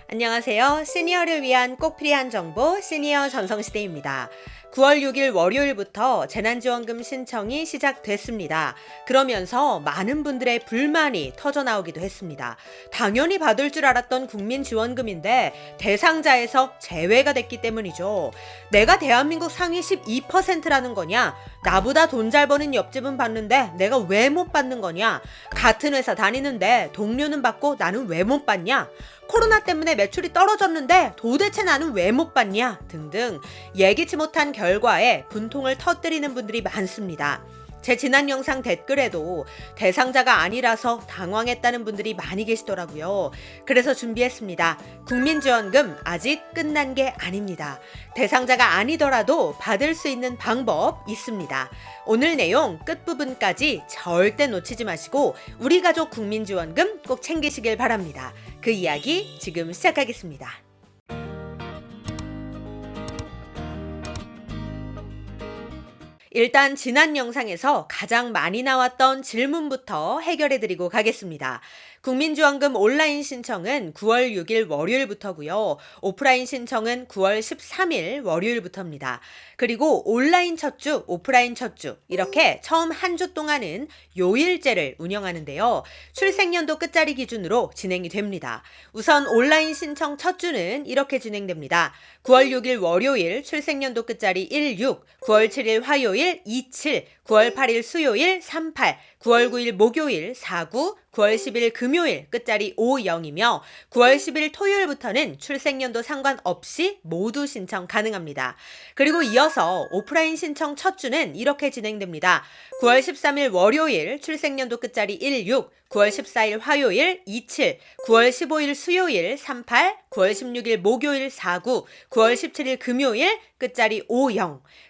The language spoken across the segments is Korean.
안녕하세요. 시니어를 위한 꼭 필요한 정보 시니어 전성시대입니다. 9월 6일 월요일부터 재난지원금 신청이 시작됐습니다. 그러면서 많은 분들의 불만이 터져나오기도 했습니다. 당연히 받을 줄 알았던 국민지원금인데 대상자에서 제외가 됐기 때문이죠. 내가 대한민국 상위 12%라는 거냐? 나보다 돈 잘 버는 옆집은 받는데 내가 왜 못 받는 거냐? 같은 회사 다니는데 동료는 받고 나는 왜 못 받냐? 코로나 때문에 매출이 떨어졌는데 도대체 나는 왜 못 받냐? 등등 예기치 못한 결과에 분통을 터뜨리는 분들이 많습니다. 제 지난 영상 댓글에도 대상자가 아니라서 당황했다는 분들이 많이 계시더라고요. 그래서 준비했습니다. 국민지원금 아직 끝난 게 아닙니다. 대상자가 아니더라도 받을 수 있는 방법 있습니다. 오늘 내용 끝부분까지 절대 놓치지 마시고 우리 가족 국민지원금 꼭 챙기시길 바랍니다. 그 이야기 지금 시작하겠습니다. 일단 지난 영상에서 가장 많이 나왔던 질문부터 해결해드리고 가겠습니다. 국민지원금 온라인 신청은 9월 6일 월요일부터고요. 오프라인 신청은 9월 13일 월요일부터입니다. 그리고 온라인 첫 주, 오프라인 첫 주 이렇게 처음 한 주 동안은 요일제를 운영하는데요. 출생연도 끝자리 기준으로 진행이 됩니다. 우선 온라인 신청 첫 주는 이렇게 진행됩니다. 9월 6일 월요일 출생연도 끝자리 16, 9월 7일 화요일 27, 9월 8일 수요일 38, 9월 9일 목요일 49, 9월 10일 금요일 끝자리 50이며 9월 10일 토요일부터는 출생연도 상관없이 모두 신청 가능합니다. 그리고 이어서 오프라인 신청 첫 주는 이렇게 진행됩니다. 9월 13일 월요일 출생연도 끝자리 16, 9월 14일 화요일 27, 9월 15일 수요일 38, 9월 16일 목요일 49, 9월 17일 금요일 끝자리 50.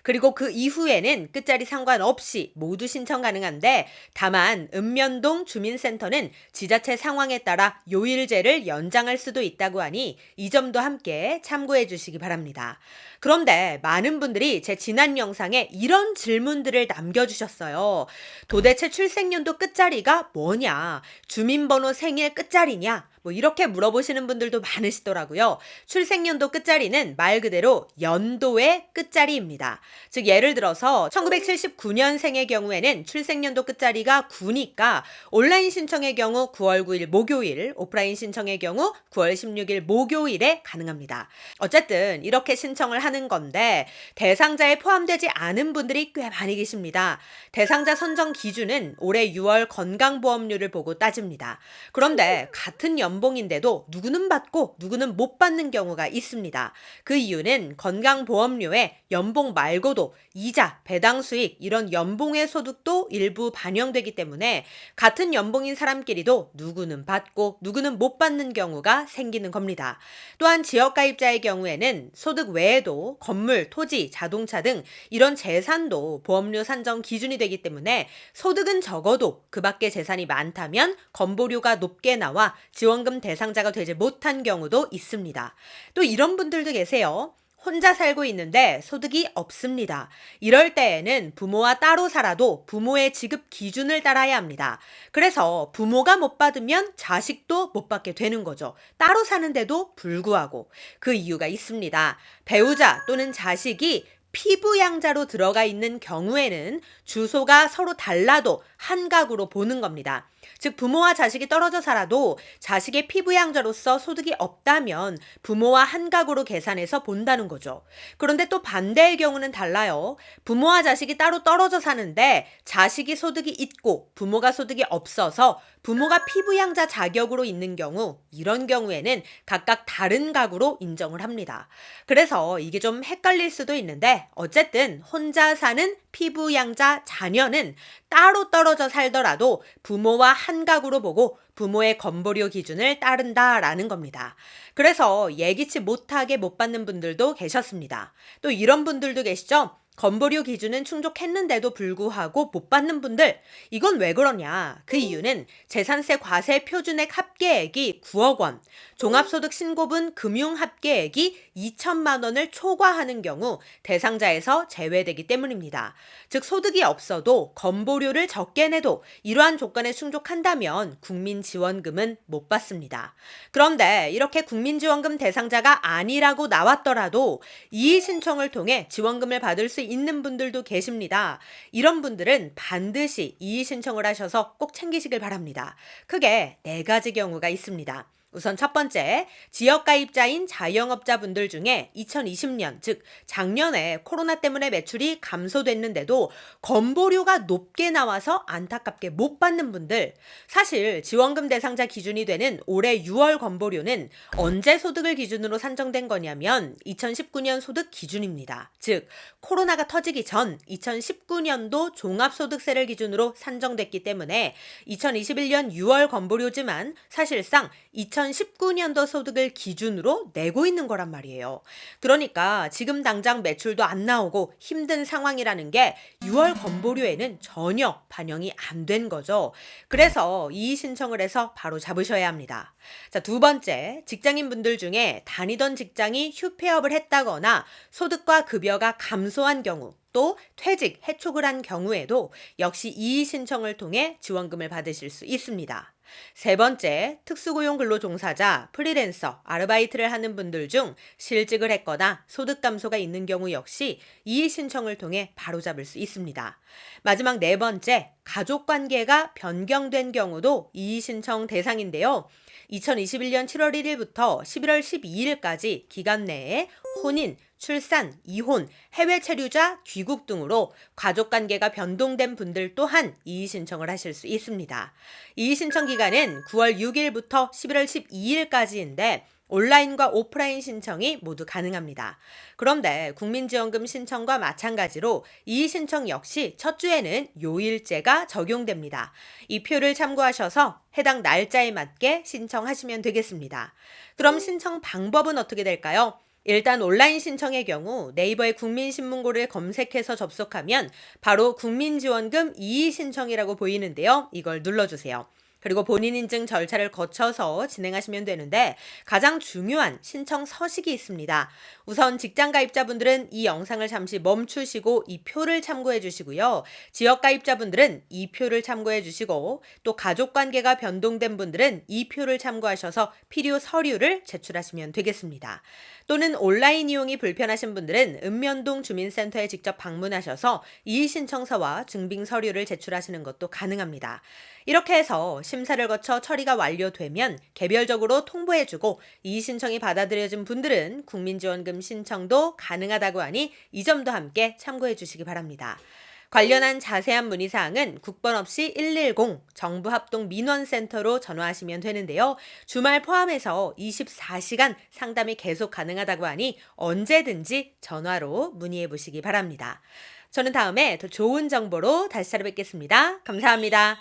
그리고 그 이후에는 끝자리 상관없이 모두 신청 가능한데 다만 읍면동 주민센터는 지자체 상황에 따라 요일제를 연장할 수도 있다고 하니 이 점도 함께 참고해 주시기 바랍니다. 그런데 많은 분들이 제 지난 영상에 이런 질문들을 남겨주셨어요. 도대체 출생연도 끝자리가 뭐냐? 주민번호 생일 끝자리냐? 이렇게 물어보시는 분들도 많으시더라고요. 출생연도 끝자리는 말 그대로 연도의 끝자리입니다. 즉 예를 들어서 1979년생의 경우에는 출생연도 끝자리가 9니까 온라인 신청의 경우 9월 9일 목요일, 오프라인 신청의 경우 9월 16일 목요일에 가능합니다. 어쨌든 이렇게 신청을 하는 건데 대상자에 포함되지 않은 분들이 꽤 많이 계십니다. 대상자 선정 기준은 올해 6월 건강보험료를 보고 따집니다. 그런데 같은 연봉인데도 누구는 받고 누구는 못 받는 경우가 있습니다. 그 이유는 건강보험료에 연봉 말고도 이자, 배당 수익 이런 연봉의 소득도 일부 반영되기 때문에 같은 연봉인 사람끼리도 누구는 받고 누구는 못 받는 경우가 생기는 겁니다. 또한 지역가입자의 경우에는 소득 외에도 건물, 토지, 자동차 등 이런 재산도 보험료 산정 기준이 되기 때문에 소득은 적어도 그 밖에 재산이 많다면 건보료가 높게 나와 지원금 대상자가 되지 못한 경우도 있습니다. 또 이런 분들도 계세요. 혼자 살고 있는데 소득이 없습니다. 이럴 때에는 부모와 따로 살아도 부모의 지급 기준을 따라야 합니다. 그래서 부모가 못 받으면 자식도 못 받게 되는 거죠. 따로 사는데도 불구하고 그 이유가 있습니다. 배우자 또는 자식이 피부양자로 들어가 있는 경우에는 주소가 서로 달라도 한 가구로 보는 겁니다. 즉 부모와 자식이 떨어져 살아도 자식의 피부양자로서 소득이 없다면 부모와 한 가구로 계산해서 본다는 거죠. 그런데 또 반대의 경우는 달라요. 부모와 자식이 따로 떨어져 사는데 자식이 소득이 있고 부모가 소득이 없어서 부모가 피부양자 자격으로 있는 경우 이런 경우에는 각각 다른 가구로 인정을 합니다. 그래서 이게 좀 헷갈릴 수도 있는데 어쨌든 혼자 사는 피부양자 자녀는 따로 떨어져 살더라도 부모와 한 가구로 보고 부모의 건보료 기준을 따른다라는 겁니다. 그래서 예기치 못하게 못 받는 분들도 계셨습니다. 또 이런 분들도 계시죠? 건보료 기준은 충족했는데도 불구하고 못 받는 분들, 이건 왜 그러냐? 그 이유는 재산세 과세 표준액 합계액이 9억 원, 종합소득 신고분 금융 합계액이 2천만 원을 초과하는 경우 대상자에서 제외되기 때문입니다. 즉 소득이 없어도 건보료를 적게 내도 이러한 조건에 충족한다면 국민지원금은 못 받습니다. 그런데 이렇게 국민지원금 대상자가 아니라고 나왔더라도 이의 신청을 통해 지원금을 받을 수 있는 분들도 계십니다. 이런 분들은 반드시 이의 신청을 하셔서 꼭 챙기시길 바랍니다. 크게 4가지 경우가 있습니다. 우선 첫 번째, 지역가입자인 자영업자분들 중에 2020년, 즉 작년에 코로나 때문에 매출이 감소됐는데도 건보료가 높게 나와서 안타깝게 못 받는 분들, 사실 지원금 대상자 기준이 되는 올해 6월 건보료는 언제 소득을 기준으로 산정된 거냐면 2019년 소득 기준입니다. 즉 코로나가 터지기 전 2019년도 종합소득세를 기준으로 산정됐기 때문에 2021년 6월 건보료지만 사실상 2019년도 소득을 기준으로 내고 있는 거란 말이에요. 그러니까 지금 당장 매출도 안 나오고 힘든 상황이라는 게 6월 건보료에는 전혀 반영이 안 된 거죠. 그래서 이의 신청을 해서 바로 잡으셔야 합니다. 자, 두 번째, 직장인분들 중에 다니던 직장이 휴폐업을 했다거나 소득과 급여가 감소한 경우, 또 퇴직, 해촉을 한 경우에도 역시 이의 신청을 통해 지원금을 받으실 수 있습니다. 세 번째, 특수고용 근로종사자, 프리랜서, 아르바이트를 하는 분들 중 실직을 했거나 소득 감소가 있는 경우 역시 이의 신청을 통해 바로잡을 수 있습니다. 마지막 네 번째, 가족관계가 변경된 경우도 이의 신청 대상인데요. 2021년 7월 1일부터 11월 12일까지 기간 내에 혼인, 출산, 이혼, 해외 체류자, 귀국 등으로 가족관계가 변동된 분들 또한 이의 신청을 하실 수 있습니다. 이의 신청 기간은 9월 6일부터 11월 12일까지인데 온라인과 오프라인 신청이 모두 가능합니다. 그런데 국민지원금 신청과 마찬가지로 이의 신청 역시 첫 주에는 요일제가 적용됩니다. 이 표를 참고하셔서 해당 날짜에 맞게 신청하시면 되겠습니다. 그럼 신청 방법은 어떻게 될까요? 일단 온라인 신청의 경우 네이버에 국민신문고를 검색해서 접속하면 바로 국민지원금 이의 신청이라고 보이는데요. 이걸 눌러주세요. 그리고 본인 인증 절차를 거쳐서 진행하시면 되는데 가장 중요한 신청 서식이 있습니다. 우선 직장 가입자분들은 이 영상을 잠시 멈추시고 이 표를 참고해 주시고요. 지역 가입자분들은 이 표를 참고해 주시고 또 가족관계가 변동된 분들은 이 표를 참고하셔서 필요 서류를 제출하시면 되겠습니다. 또는 온라인 이용이 불편하신 분들은 읍면동 주민센터에 직접 방문하셔서 이의 신청서와 증빙 서류를 제출하시는 것도 가능합니다. 이렇게 해서 심사를 거쳐 처리가 완료되면 개별적으로 통보해주고 이의 신청이 받아들여진 분들은 국민지원금 신청도 가능하다고 하니 이 점도 함께 참고해 주시기 바랍니다. 관련한 자세한 문의사항은 국번 없이 110 정부합동민원센터로 전화하시면 되는데요. 주말 포함해서 24시간 상담이 계속 가능하다고 하니 언제든지 전화로 문의해 보시기 바랍니다. 저는 다음에 더 좋은 정보로 다시 찾아뵙겠습니다. 감사합니다.